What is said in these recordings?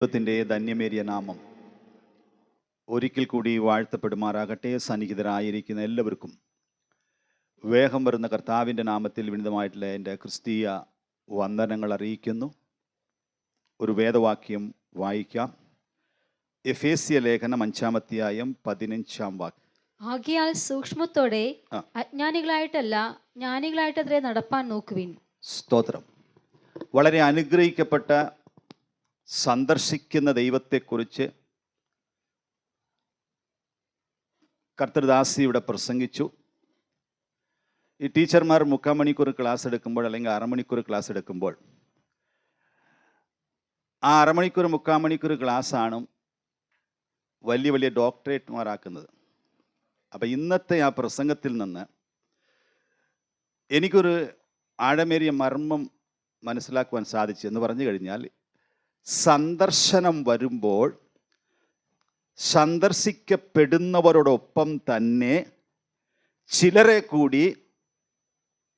ദൈവത്തിൻ്റെ ധന്യമേറിയ നാമം ഒരിക്കൽ കൂടി വാഴ്ത്തപ്പെടുമാറാകട്ടെ. സന്നിഹിതരായിരിക്കുന്ന എല്ലാവർക്കും വേഗം വരുന്ന കർത്താവിൻ്റെ നാമത്തിൽ വിനീതമായിട്ടുള്ള എൻ്റെ ക്രിസ്തീയ വന്ദനങ്ങൾ അറിയിക്കുന്നു. ഒരു വേദവാക്യം വായിക്കാം. എഫേസ്യ ലേഖനം 5-ാം അധ്യായം 15-ാം വാക്യം. ആകയാൽ സൂക്ഷ്മത്തോടെ അജ്ഞാനികളായിട്ടല്ല ജ്ഞാനികളായിട്ടത്രേ നടപ്പാൻ നോക്കുവിൻ. സ്തോത്രം. വളരെ അനുഗ്രഹിക്കപ്പെട്ട സന്ദർശിക്കുന്ന ദൈവത്തെക്കുറിച്ച് കർത്തൃദാസി ഇവിടെ പ്രസംഗിച്ചു. ഈ ടീച്ചർമാർ 3/4 മണിക്കൂർ ക്ലാസ് എടുക്കുമ്പോൾ അല്ലെങ്കിൽ 1/2 മണിക്കൂർ ക്ലാസ് എടുക്കുമ്പോൾ ആ 1/2 മണിക്കൂർ 3/4 മണിക്കൂർ ക്ലാസ്സാണ് വലിയ വലിയ ഡോക്ടറേറ്റ്മാരാക്കുന്നത്. അപ്പം ഇന്നത്തെ ആ പ്രസംഗത്തിൽ നിന്ന് എനിക്കൊരു ആഴമേറിയ മർമ്മം മനസ്സിലാക്കുവാൻ സാധിച്ചു. എന്ന് പറഞ്ഞു കഴിഞ്ഞാൽ, സന്ദർശനം വരുമ്പോൾ സന്ദർശിക്കപ്പെടുന്നവരോടൊപ്പം തന്നെ ചിലരെ കൂടി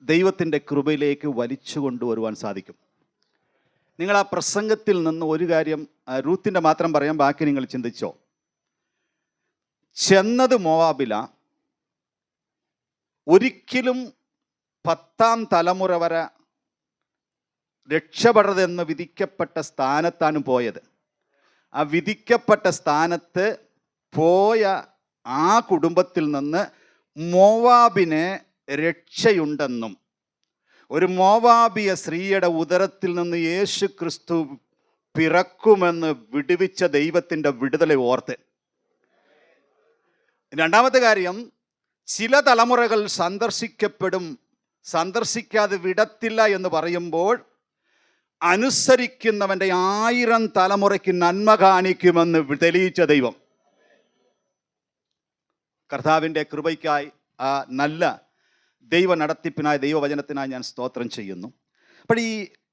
ദൈവത്തിൻ്റെ കൃപയിലേക്ക് വലിച്ചു കൊണ്ടുവരുവാൻ സാധിക്കും. നിങ്ങൾ ആ പ്രസംഗത്തിൽ നിന്ന് ഒരു കാര്യം റൂത്തിൻ്റെ മാത്രം പറയാം, ബാക്കി നിങ്ങൾ ചിന്തിച്ചോ. ചെന്നത് മോവാബില, ഒരിക്കലും 10ാം തലമുറ വരെ രക്ഷപ്പെടരുതെന്ന് വിധിക്കപ്പെട്ട സ്ഥാനത്താണ് പോയത്. ആ വിധിക്കപ്പെട്ട സ്ഥാനത്ത് പോയ ആ കുടുംബത്തിൽ നിന്ന് മോവാബിന് രക്ഷയുണ്ടെന്നും ഒരു മോവാബിയ സ്ത്രീയുടെ ഉദരത്തിൽ നിന്ന് യേശു ക്രിസ്തു പിറക്കുമെന്ന് വിടുവിച്ച ദൈവത്തിൻ്റെ വിടുതലെ ഓർത്ത്. രണ്ടാമത്തെ കാര്യം, ചില തലമുറകൾ സന്ദർശിക്കപ്പെടും, സന്ദർശിക്കാതെ വിടത്തില്ല എന്ന് പറയുമ്പോൾ അനുസരിക്കുന്നവൻ്റെ 1000 തലമുറയ്ക്ക് നന്മ കാണിക്കുമെന്ന് തെളിയിച്ച ദൈവം. കർത്താവിൻ്റെ കൃപയ്ക്കായി ആ നല്ല ദൈവ നടത്തിപ്പിനായി ദൈവവചനത്തിനായി ഞാൻ സ്തോത്രം ചെയ്യുന്നു. അപ്പോൾ ഈ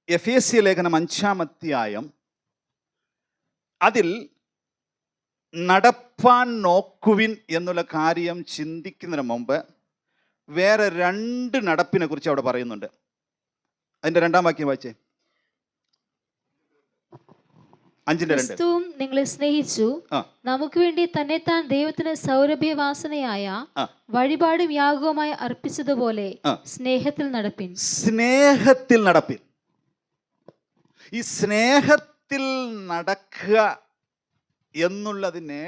എഫേസ്യ ലേഖനം 5-ാം അധ്യായം, അതിൽ നടപ്പാൻ നോക്കുവിൻ എന്നുള്ള കാര്യം ചിന്തിക്കുന്നതിന് മുമ്പ് വേറെ 2 നടപ്പിനെ കുറിച്ച് അവിടെ പറയുന്നുണ്ട്. അതിൻ്റെ 2-ാം വാക്യം വായിച്ചേ. 5-ന്റെ 2. ക്രിസ്തുവും നിങ്ങളെ സ്നേഹിച്ചു നമുക്ക് വേണ്ടി തന്നെത്താൻ ദൈവത്തിന് സൗരഭ്യവാസനയായ വഴിപാടും യാഗവുമായി അർപ്പിച്ചതുപോലെ സ്നേഹത്തിൽ നടപ്പിൻ. സ്നേഹത്തിൽ നടപ്പിൻ. ഈ സ്നേഹത്തിൽ നടക്കുക എന്നുള്ളതിനെ,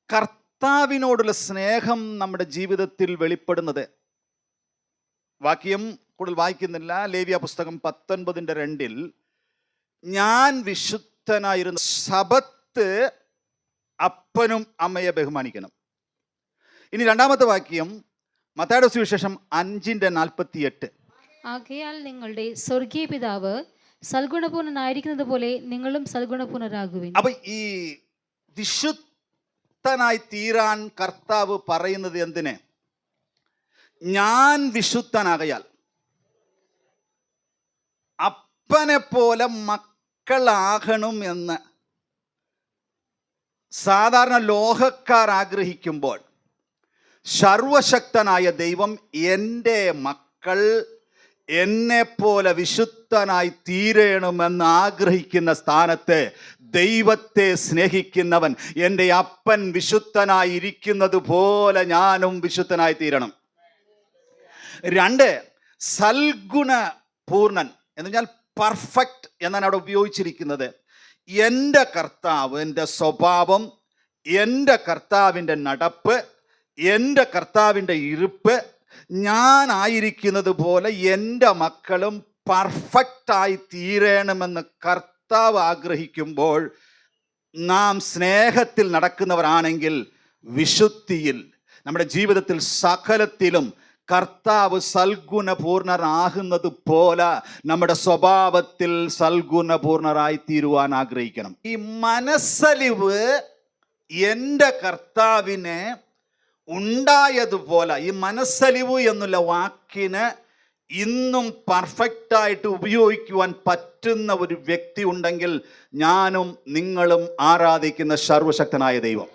കർത്താവിനോടുള്ള സ്നേഹം നമ്മുടെ ജീവിതത്തിൽ വെളിപ്പെടുന്നത്, വാക്യം കൂടുതൽ വായിക്കുന്നില്ല, ലേവ്യ പുസ്തകം 19-ന്റെ 2-ൽ ഞാൻ വിശുദ്ധനായിരുന്നു, ശബത്ത് അപ്പനും അമ്മയെ ബഹുമാനിക്കണം. ഇനി 2-ാമത്തെ വാക്യം മത്തായിയുടെ സുവിശേഷം 5-ന്റെ 48. ആകയാൽ നിങ്ങളുടെ സ്വർഗീയ പിതാവ് സൽഗുണപൂർണനായിരിക്കുന്നത് പോലെ നിങ്ങളും സൽഗുണപൂർണരാകുവിൻ. അപ്പൊ ഈ വിശുദ്ധനായി തീരാൻ കർത്താവ് പറയുന്നത് എന്തിനെ? ഞാൻ വിശുദ്ധനാകയാൽ അപ്പനെ പോലെ മക്കളാകണം എന്ന് സാധാരണ ലോകക്കാർ ആഗ്രഹിക്കുമ്പോൾ, സർവശക്തനായ ദൈവം എൻ്റെ മക്കൾ എന്നെ പോലെ വിശുദ്ധനായി തീരണമെന്ന് ആഗ്രഹിക്കുന്ന സ്ഥാനത്ത് ദൈവത്തെ സ്നേഹിക്കുന്നവൻ, എൻ്റെ അപ്പൻ വിശുദ്ധനായി ഇരിക്കുന്നത് പോലെ ഞാനും വിശുദ്ധനായി തീരണം. 2, സൽഗുണ പൂർണ്ണൻ എന്ന് പറഞ്ഞാൽ പെർഫെക്റ്റ് എന്നാണ് അവിടെ ഉപയോഗിച്ചിരിക്കുന്നത്. എൻ്റെ കർത്താവ്, എൻ്റെ സ്വഭാവം, എൻ്റെ കർത്താവിൻ്റെ നടപ്പ്, എൻ്റെ കർത്താവിൻ്റെ ഇരിപ്പ്, ഞാനായിരിക്കുന്നത് പോലെ എൻ്റെ മക്കളും പെർഫെക്റ്റായി തീരണമെന്ന് കർത്താവ് ആഗ്രഹിക്കുമ്പോൾ, നാം സ്നേഹത്തിൽ നടക്കുന്നവരാണെങ്കിൽ വിശുദ്ധിയിൽ, നമ്മുടെ ജീവിതത്തിൽ സകലത്തിലും കർത്താവ് സൽഗുണപൂർണരാകുന്നത് പോലെ നമ്മുടെ സ്വഭാവത്തിൽ സൽഗുണപൂർണരായി തീരുവാൻ ആഗ്രഹിക്കണം. ഈ മനസ്സലിവ് എൻ്റെ കർത്താവിനെ ഉണ്ടായതുപോലെ, ഈ മനസ്സലിവ് എന്നുള്ള വാക്കിന് ഇന്നും പെർഫെക്റ്റായിട്ട് ഉപയോഗിക്കുവാൻ പറ്റുന്ന ഒരു വ്യക്തി ഉണ്ടെങ്കിൽ ഞാനും നിങ്ങളും ആരാധിക്കുന്ന സർവശക്തനായ ദൈവം.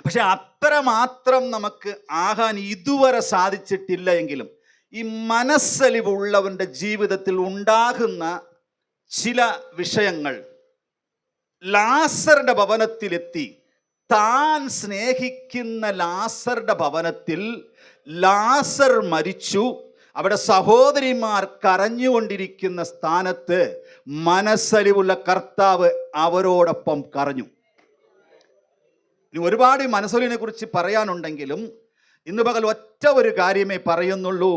പക്ഷെ അത്രമാത്രം നമുക്ക് ആകാൻ ഇതുവരെ സാധിച്ചിട്ടില്ല എങ്കിലും ഈ മനസ്സലിവുള്ളവൻ്റെ ജീവിതത്തിൽ ഉണ്ടാകുന്ന ചില വിഷയങ്ങൾ ലാസറുടെ ഭവനത്തിലെത്തി. താൻ സ്നേഹിക്കുന്ന ലാസറുടെ ഭവനത്തിൽ ലാസർ മരിച്ചു. അവിടെ സഹോദരിമാർ കരഞ്ഞുകൊണ്ടിരിക്കുന്ന സ്ഥാനത്ത് മനസ്സലിവുള്ള കർത്താവ് അവരോടൊപ്പം കരഞ്ഞു. ഇനി ഒരുപാട് മനസ്സലിവിനെ കുറിച്ച് പറയാനുണ്ടെങ്കിലും ഇന്ന് പകൽ ഒറ്റ ഒരു കാര്യമേ പറയുന്നുള്ളൂ.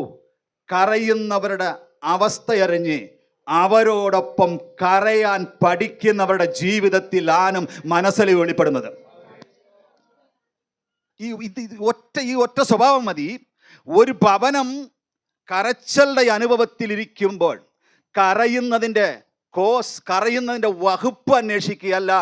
കരയുന്നവരുടെ അവസ്ഥയറിഞ്ഞ് അവരോടൊപ്പം കരയാൻ പഠിക്കുന്നവരുടെ ജീവിതത്തിൽ ആനും മനസ്സലിവ് വെളിപ്പെടുന്നത്. ഈ ഒറ്റ സ്വഭാവം മതി. ഒരു ഭവനം കരച്ചലുടെ അനുഭവത്തിലിരിക്കുമ്പോൾ കരയുന്നതിൻ്റെ വകുപ്പ് അന്വേഷിക്കുകയല്ല,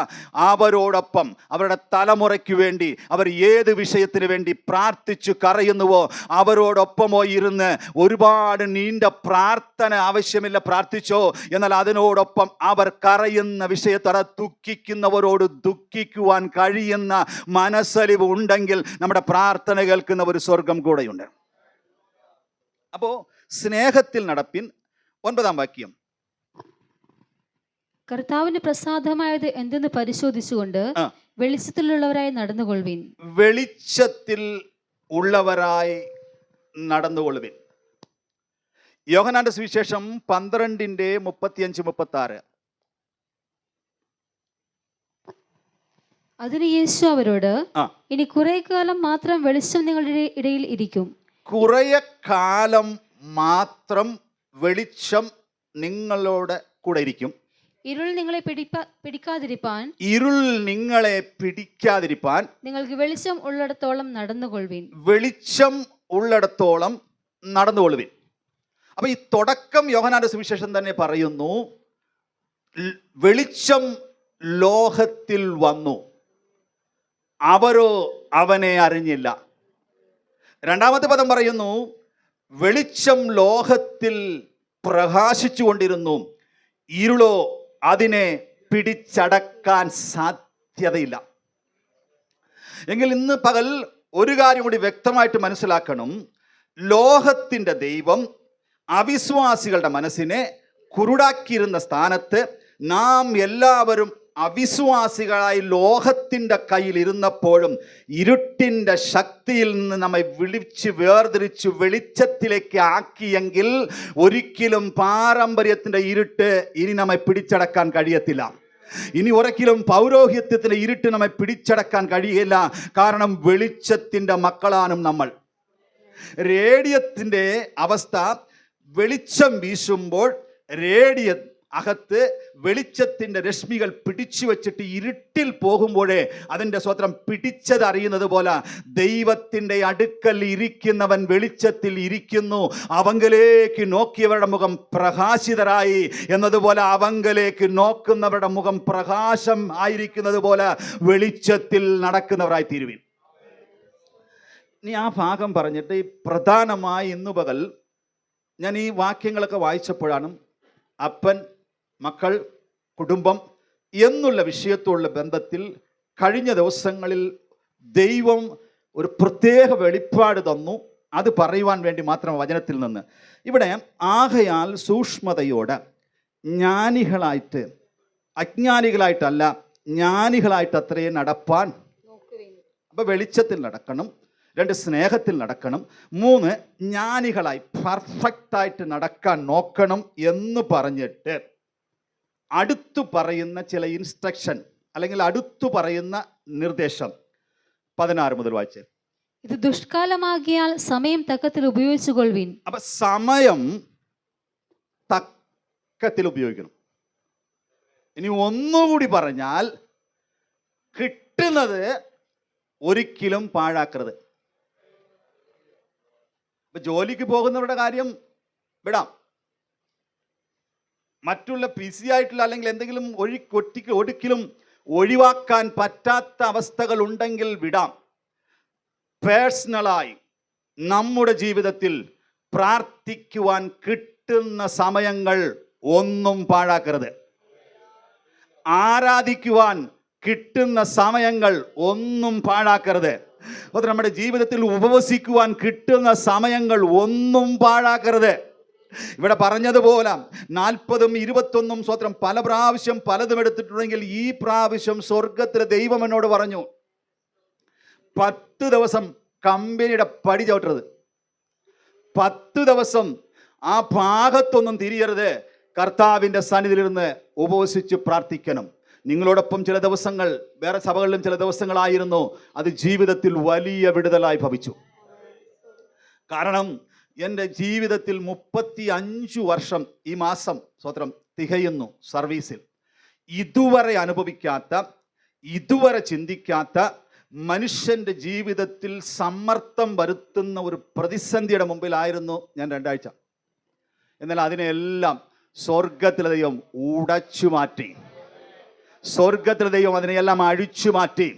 അവരോടൊപ്പം അവരുടെ തലമുറയ്ക്ക് വേണ്ടി അവർ ഏത് വിഷയത്തിന് വേണ്ടി പ്രാർത്ഥിച്ചു കരയുന്നുവോ അവരോടൊപ്പമോ ഇരുന്ന് ഒരുപാട് നീണ്ട പ്രാർത്ഥന ആവശ്യമില്ല, പ്രാർത്ഥിച്ചോ. എന്നാൽ അതിനോടൊപ്പം അവർ കരയുന്ന വിഷയത്തോടെ ദുഃഖിക്കുന്നവരോട് ദുഃഖിക്കുവാൻ കഴിയുന്ന മനസ്സലിവ് ഉണ്ടെങ്കിൽ നമ്മുടെ പ്രാർത്ഥന കേൾക്കുന്ന ഒരു സ്വർഗം കൂടെയുണ്ട്. അപ്പോൾ സ്നേഹത്തിൽ നടപ്പിൻ. 9-ാം വാക്യം, കർത്താവിന് പ്രസാദമായത് എന്തെന്ന് പരിശോധിച്ചുകൊണ്ട് വെളിച്ചത്തിലുള്ളവരായി നടന്നുകൊള്ളുവിൻ. വെളിച്ചത്തിൽ ഉള്ളവരായി നടന്നുകൊള്ളുവിൻ. യോഹന്നാന്റെ സുവിശേഷം 12:35-36. അതിന് യേശു അവരോട്, ഇനി കുറെ കാലം മാത്രം വെളിച്ചം നിങ്ങളുടെ ഇടയിൽ ഇരിക്കും. കുറെ കാലം മാത്രം വെളിച്ചം നിങ്ങളോട് കൂടെ ഇരിക്കും. ഇരുൾ നിങ്ങളെ പിടിക്കാതിരിപ്പാൻ നിങ്ങൾക്ക് വെളിച്ചം ഉള്ളിടത്തോളം നടന്നുകൊള്ളുവിൻ. വെളിച്ചം ഉള്ളിടത്തോളം നടന്നുകൊള്ളുവിൻ. അപ്പൊ ഈ തുടക്കം യോഹന്നാന്റെ സുവിശേഷം തന്നെ പറയുന്നു, വെളിച്ചം ലോകത്തിൽ വന്നു, അവരോ അവനെ അറിഞ്ഞില്ല. രണ്ടാമത്തെ പദം പറയുന്നു, വെളിച്ചം ലോകത്തിൽ പ്രകാശിച്ചു കൊണ്ടിരുന്നു, ഇരുളോ അതിനെ പിടിച്ചടക്കാൻ സാധ്യതയില്ല. എങ്കിൽ ഇന്ന് പകൽ ഒരു കാര്യം കൂടി വ്യക്തമായിട്ട് മനസ്സിലാക്കണം. ലോകത്തിൻ്റെ ദൈവം അവിശ്വാസികളുടെ മനസ്സിനെ കുരുടാക്കിയിരുന്ന സ്ഥാനത്ത് നാം എല്ലാവരും അവിശ്വാസികളായി ലോകത്തിൻ്റെ കയ്യിൽ ഇരുന്നപ്പോഴും ഇരുട്ടിൻ്റെ ശക്തിയിൽ നിന്ന് നമ്മെ വിളിച്ച് വേർതിരിച്ച് വെളിച്ചത്തിലേക്ക് ആക്കിയെങ്കിൽ ഒരിക്കലും പാരമ്പര്യത്തിൻ്റെ ഇരുട്ട് ഇനി നമ്മെ പിടിച്ചടക്കാൻ കഴിയത്തില്ല. ഇനി ഒരിക്കലും പൗരോഹിത്യത്തിൻ്റെ ഇരുട്ട് നമ്മെ പിടിച്ചടക്കാൻ കഴിയില്ല. കാരണം വെളിച്ചത്തിൻ്റെ മക്കളാണ് നമ്മൾ. റേഡിയത്തിൻ്റെ അവസ്ഥ, വെളിച്ചം വീശുമ്പോൾ അകത്ത് വെളിച്ചത്തിൻ്റെ രശ്മികൾ പിടിച്ചു വെച്ചിട്ട് ഇരുട്ടിൽ പോകുമ്പോഴേ അതിൻ്റെ സ്വത്രം പിടിച്ചത് അറിയുന്നത് പോലെ ദൈവത്തിൻ്റെ അടുക്കൽ ഇരിക്കുന്നവൻ വെളിച്ചത്തിൽ ഇരിക്കുന്നു, അവങ്കലേക്ക് നോക്കിയവരുടെ മുഖം പ്രകാശിതരായി എന്നതുപോലെ അവങ്കലേക്ക് നോക്കുന്നവരുടെ മുഖം പ്രകാശം ആയിരിക്കുന്നത് പോലെ വെളിച്ചത്തിൽ നടക്കുന്നവരായി തീരുവിൻ. ഇനി ആ ഭാഗം പറഞ്ഞിട്ട് പ്രധാനമായി ഇന്നു പകൽ ഞാൻ ഈ വാക്യങ്ങളൊക്കെ വായിച്ചപ്പോഴാണ് അപ്പൻ, മക്കൾ, കുടുംബം എന്നുള്ള വിഷയത്തോടുള്ള ബന്ധത്തിൽ കഴിഞ്ഞ ദിവസങ്ങളിൽ ദൈവം ഒരു പ്രത്യേക വെളിപ്പാട് തന്നു. അത് പറയുവാൻ വേണ്ടി മാത്രം വചനത്തിൽ നിന്ന് ഇവിടെ, ആകയാൽ സൂക്ഷ്മതയോടെ ജ്ഞാനികളായിട്ട്, അജ്ഞാനികളായിട്ടല്ല ജ്ഞാനികളായിട്ട് അത്രയും നടപ്പാൻ. അപ്പോൾ വെളിച്ചത്തിൽ നടക്കണം. 2 സ്നേഹത്തിൽ നടക്കണം. 3 ജ്ഞാനികളായി പെർഫെക്റ്റായിട്ട് നടക്കാൻ നോക്കണം എന്ന് പറഞ്ഞിട്ട് അടുത്തു പറയുന്ന ചില ഇൻസ്ട്രക്ഷൻ അല്ലെങ്കിൽ അടുത്തു പറയുന്ന നിർദ്ദേശം 16 മുതൽ വായിച്ചേ. ഇത് ദുഷ്കാലമാകിയാൽ സമയം തക്കത്തിൽ ഉപയോഗിച്ചുകൊള്ളുവിൻ. അപ്പൊ സമയം തക്കത്തിൽ ഉപയോഗിക്കണം. ഇനി ഒന്നുകൂടി പറഞ്ഞാൽ, കിട്ടുന്നത് ഒരിക്കലും പാഴാക്കരുത്. ഇപ്പൊ ജോലിക്ക് പോകുന്നവരുടെ കാര്യം വിടാം, മറ്റുള്ള ബിസി ആയിട്ടുള്ള അല്ലെങ്കിൽ എന്തെങ്കിലും ഒരിക്കലും ഒഴിവാക്കാൻ പറ്റാത്ത അവസ്ഥകൾ ഉണ്ടെങ്കിൽ വിടാം. പേഴ്സണലായി നമ്മുടെ ജീവിതത്തിൽ പ്രാർത്ഥിക്കുവാൻ കിട്ടുന്ന സമയങ്ങൾ ഒന്നും പാഴാക്കരുത്. ആരാധിക്കുവാൻ കിട്ടുന്ന സമയങ്ങൾ ഒന്നും പാഴാക്കരുത്. അത് നമ്മുടെ ജീവിതത്തിൽ ഉപവസിക്കുവാൻ കിട്ടുന്ന സമയങ്ങൾ ഒന്നും പാഴാക്കരുത്. ഇവിടെ പറഞ്ഞതുപോലെ 40ഉം 21 സ്വത്രം പല പ്രാവശ്യം പലതും എടുത്തിട്ടുണ്ടെങ്കിൽ ഈ പ്രാവശ്യം സ്വർഗത്തിലെ ദൈവം എന്നോട് പറഞ്ഞു 10 ദിവസം കമ്പനിയുടെ പടി ചവിട്ടരുത്, 10 ദിവസം ആ ഭാഗത്തൊന്നും തിരിയരുത്, കർത്താവിൻ്റെ സന്നിധിയിലിരുന്ന് ഉപവസിച്ച് പ്രാർത്ഥിക്കണം. നിങ്ങളോടൊപ്പം ചില ദിവസങ്ങൾ വേറെ സഭകളിലും ചില ദിവസങ്ങളായിരുന്നു. അത് ജീവിതത്തിൽ വലിയ വിടുതലായി ഭവിച്ചു. കാരണം എൻ്റെ ജീവിതത്തിൽ 35 വർഷം ഈ മാസം സ്വത്രം തികയുന്നു സർവീസിൽ. ഇതുവരെ അനുഭവിക്കാത്ത, ഇതുവരെ ചിന്തിക്കാത്ത, മനുഷ്യൻ്റെ ജീവിതത്തിൽ സമ്മർദ്ദം വരുത്തുന്ന ഒരു പ്രതിസന്ധിയുടെ മുമ്പിലായിരുന്നു ഞാൻ 2 ആഴ്ച. എന്നാൽ അതിനെല്ലാം സ്വർഗത്തിലെ ദൈവം ഉടച്ചു മാറ്റി. സ്വർഗത്തിലെ ദൈവം അതിനെയെല്ലാം അഴിച്ചു മാറ്റി.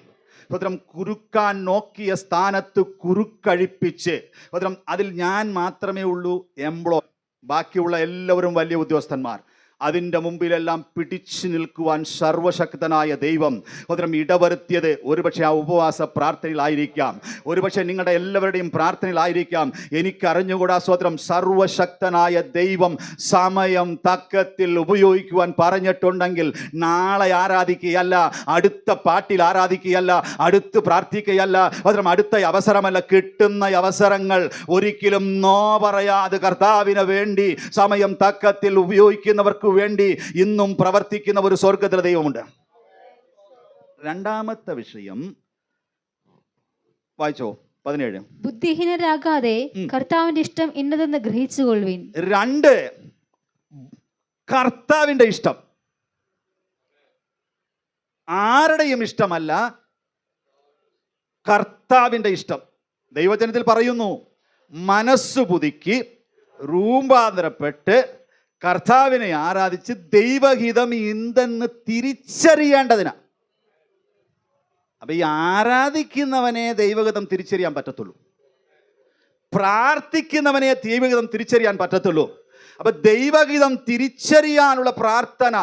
സ്വത്രം കുറുക്കാൻ നോക്കിയ സ്ഥാനത്ത് കുറുക്കഴിപ്പിച്ച് സ്വത്രം അതിൽ ഞാൻ മാത്രമേ ഉള്ളൂ എംപ്ലോയ്, ബാക്കിയുള്ള എല്ലാവരും വലിയ ഉദ്യോഗസ്ഥന്മാർ. അതിൻ്റെ മുമ്പിലെല്ലാം പിടിച്ചു നിൽക്കുവാൻ സർവശക്തനായ ദൈവം സ്വത്രം ഇടവരുത്തിയത് ഒരുപക്ഷെ ആ ഉപവാസ പ്രാർത്ഥനയിലായിരിക്കാം, ഒരുപക്ഷെ നിങ്ങളുടെ എല്ലാവരുടെയും പ്രാർത്ഥനയിലായിരിക്കാം. എനിക്കറിഞ്ഞുകൂടാ. സ്വത്രം സർവശക്തനായ ദൈവം സമയം തക്കത്തിൽ ഉപയോഗിക്കുവാൻ പറഞ്ഞിട്ടുണ്ടെങ്കിൽ നാളെ ആരാധിക്കുകയല്ല, അടുത്ത പാട്ടിൽ ആരാധിക്കുകയല്ല, അടുത്ത് പ്രാർത്ഥിക്കുകയല്ല, സ്വത്രം അടുത്ത അവസരമല്ല, കിട്ടുന്ന അവസരങ്ങൾ ഒരിക്കലും നോ പറയാതെ കർത്താവിന് വേണ്ടി സമയം തക്കത്തിൽ ഉപയോഗിക്കുന്നവർക്ക് വേണ്ടി ഇന്നും പ്രവർത്തിക്കുന്ന ഒരു സ്വർഗത്തിലെ ദൈവമുണ്ട്. രണ്ടാമത്തെ വിഷയം വായിച്ചോ, 17. ബുദ്ധിഹീനരാകാതെ കർത്താവിന്റെ ഇഷ്ടം ഇന്നതെന്ന് ഗ്രഹിച്ചുകൊള്ളുവിൻ. 2, കർത്താവിന്റെ ഇഷ്ടം. ആരുടെയും ഇഷ്ടമല്ല, കർത്താവിന്റെ ഇഷ്ടം. ദൈവജനത്തിൽ പറയുന്നു, മനസ്സു പുതുക്കി രൂപാന്തരപ്പെട്ട് കർത്താവിനെ ആരാധിച്ച് ദൈവഹിതം എന്തെന്ന് തിരിച്ചറിയേണ്ടതിനാ. അപ്പൊ ഈ ആരാധിക്കുന്നവനെ ദൈവഹിതം തിരിച്ചറിയാൻ പറ്റത്തുള്ളൂ, പ്രാർത്ഥിക്കുന്നവനെ ദൈവഹിതം തിരിച്ചറിയാൻ പറ്റത്തുള്ളൂ. അപ്പൊ ദൈവഹിതം തിരിച്ചറിയാനുള്ള പ്രാർത്ഥന,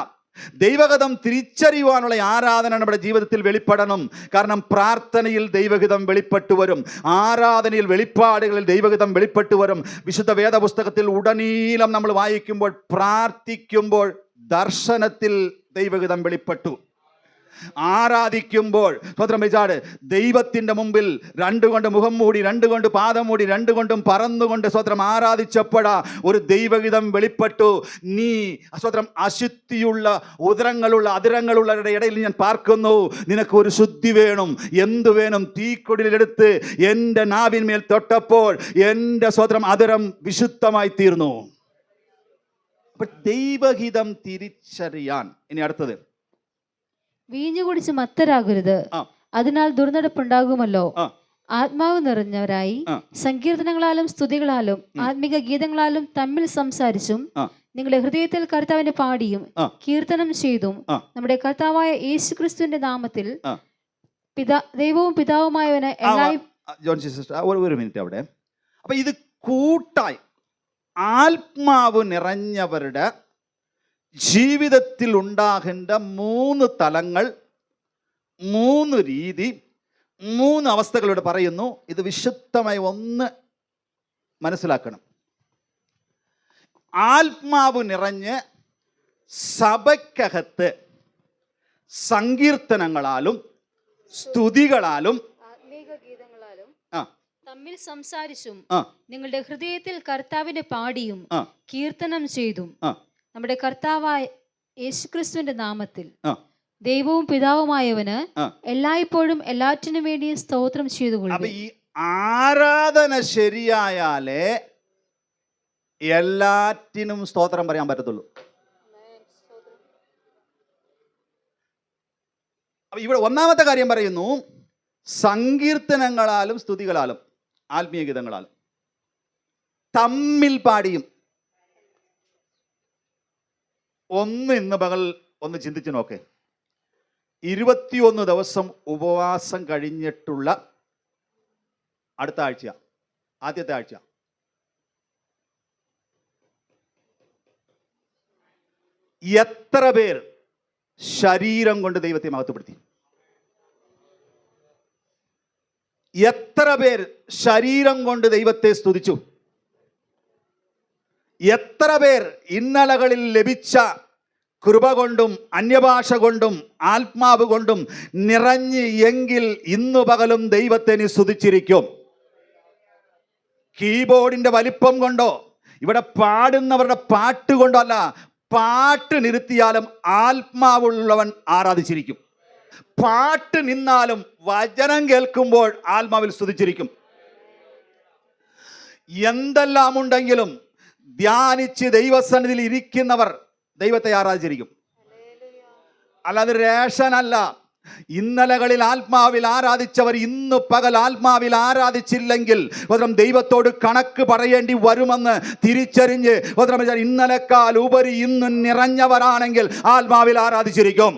ദൈവഹിതം തിരിച്ചറിയുവാനുള്ള ആരാധന നമ്മുടെ ജീവിതത്തിൽ വെളിപ്പെടണം. കാരണം പ്രാർത്ഥനയിൽ ദൈവഹിതം വെളിപ്പെട്ടു വരും, ആരാധനയിൽ വെളിപ്പാടുകളിൽ ദൈവഹിതം വെളിപ്പെട്ടു വരും. വിശുദ്ധ വേദപുസ്തകത്തിൽ ഉടനീളം നമ്മൾ വായിക്കുമ്പോൾ, പ്രാർത്ഥിക്കുമ്പോൾ ദർശനത്തിൽ ദൈവഹിതം വെളിപ്പെട്ടു, ആരാധിക്കുമ്പോൾ സ്വതന്ത്രം വിചാട് ദൈവത്തിൻ്റെ മുമ്പിൽ 2 കൊണ്ട് മുഖം മൂടി, 2 കൊണ്ട് പാദം മൂടി, 2 കൊണ്ടും പറന്നുകൊണ്ട് സ്വതന്ത്രം ആരാധിച്ചപ്പോഴാ ഒരു ദൈവഹിതം വെളിപ്പെട്ടു. നീ സ്വതന്ത്രം അശുദ്ധിയുള്ള ഉദരങ്ങളുള്ള അതിരങ്ങളുള്ളവരുടെ ഇടയിൽ ഞാൻ പാർക്കുന്നു, നിനക്ക് ഒരു ശുദ്ധി വേണം. എന്തു വേണം? തീക്കൊടിലെടുത്ത് എൻ്റെ നാവിന്മേൽ തൊട്ടപ്പോൾ എൻ്റെ സ്വതന്ത്രം അതിരം വിശുദ്ധമായി തീർന്നു. അപ്പൊ ദൈവഹിതം തിരിച്ചറിയാൻ. ഇനി അടുത്തത്, വീഞ്ഞു കുടിച്ച് മത്തരാകരുത്, അതിനാൽ ദുർനടപ്പുണ്ടാകുമല്ലോ. ആത്മാവ് നിറഞ്ഞവരായി സങ്കീർത്തനങ്ങളാലും സ്തുതികളാലും ആത്മിക ഗീതങ്ങളാലും തമ്മിൽ സംസാരിച്ചും നിങ്ങളുടെ ഹൃദയത്തിൽ കർത്താവിനെ പാടിയും കീർത്തനം ചെയ്തും നമ്മുടെ കർത്താവായ യേശുക്രിസ്തുവിന്റെ നാമത്തിൽ ദൈവവും പിതാവുമായവന് ഒരു മിനിറ്റ് അവിടെ. അപ്പൊ ഇത് കൂട്ടായി ആത്മാവ് നിറഞ്ഞവരുടെ ജീവിതത്തിൽ ഉണ്ടാകേണ്ട 3 തലങ്ങൾ, 3 രീതി, 3 അവസ്ഥകളോട് പറയുന്നു. ഇത് വിശുദ്ധമായി ഒന്ന് മനസ്സിലാക്കണം. ആത്മാവ് നിറഞ്ഞ് സഭയ്ക്കകത്ത് സങ്കീർത്തനങ്ങളാലും സ്തുതികളാലും തമ്മിൽ സംസാരിച്ചും നിങ്ങളുടെ ഹൃദയത്തിൽ കർത്താവിനെ പാടിയും കീർത്തനം ചെയ്തും നമ്മുടെ കർത്താവായ യേശുക്രിസ്തുവിന്റെ നാമത്തിൽ ദൈവവും പിതാവുമായവന് എല്ലായ്പ്പോഴും എല്ലാറ്റിനും വേണ്ടി സ്തോത്രം ചെയ്തുകൊള്ളും. അപ്പൊ ഈ ആരാധന ശരിയായാലേ എല്ലാറ്റിനും സ്തോത്രം പറയാൻ പറ്റത്തുള്ളൂ. അപ്പൊ ഇവിടെ ഒന്നാമത്തെ കാര്യം പറയുന്നു, സങ്കീർത്തനങ്ങളാലും സ്തുതികളാലും ആത്മീയ ഗീതങ്ങളാലും തമ്മിൽ പാടിയും. ഇന്ന് പകൽ ഒന്ന് ചിന്തിച്ചു നോക്കേ. 21 ദിവസം ഉപവാസം കഴിഞ്ഞിട്ടുള്ള അടുത്ത ആഴ്ച, ആദ്യത്തെ ആഴ്ച, എത്ര പേർ ശരീരം കൊണ്ട് ദൈവത്തെ മഹത്വപ്പെടുത്തി? എത്ര പേർ ശരീരം കൊണ്ട് ദൈവത്തെ സ്തുതിച്ചു? എത്ര പേർ ഇന്നലകളിൽ ലഭിച്ച കൃപ കൊണ്ടും അന്യഭാഷ കൊണ്ടും ആത്മാവ് കൊണ്ടും നിറഞ്ഞ് എങ്കിൽ ഇന്നു പകലും ദൈവത്തെ നീ സ്തുതിച്ചിരിക്കും. കീബോർഡിന്റെ വലിപ്പം കൊണ്ടോ ഇവിടെ പാടുന്നവരുടെ പാട്ട് കൊണ്ടോ അല്ല, പാട്ട് നിർത്തിയാലും ആത്മാവുള്ളവൻ ആരാധിച്ചിരിക്കും. പാട്ട് നിന്നാലും വചനം കേൾക്കുമ്പോൾ ആത്മാവിൽ സ്തുതിച്ചിരിക്കും. എന്തെല്ലാം ഉണ്ടെങ്കിലും ധ്യാനിച്ച് ദൈവസന്നിധിയിൽ ഇരിക്കുന്നവർ ദൈവത്തെ ആരാധിച്ചിരിക്കും. അല്ലാതെ റേഷനല്ല. ഇന്നലകളിൽ ആത്മാവിൽ ആരാധിച്ചവർ ഇന്ന് പകൽ ആത്മാവിൽ ആരാധിച്ചില്ലെങ്കിൽ ദൈവത്തോട് കണക്ക് പറയേണ്ടി വരുമെന്ന് തിരിച്ചറിഞ്ഞ് ഇന്നലെക്കാൾ ഉപരി ഇന്ന് നിറഞ്ഞവരാണെങ്കിൽ ആത്മാവിൽ ആരാധിച്ചിരിക്കും.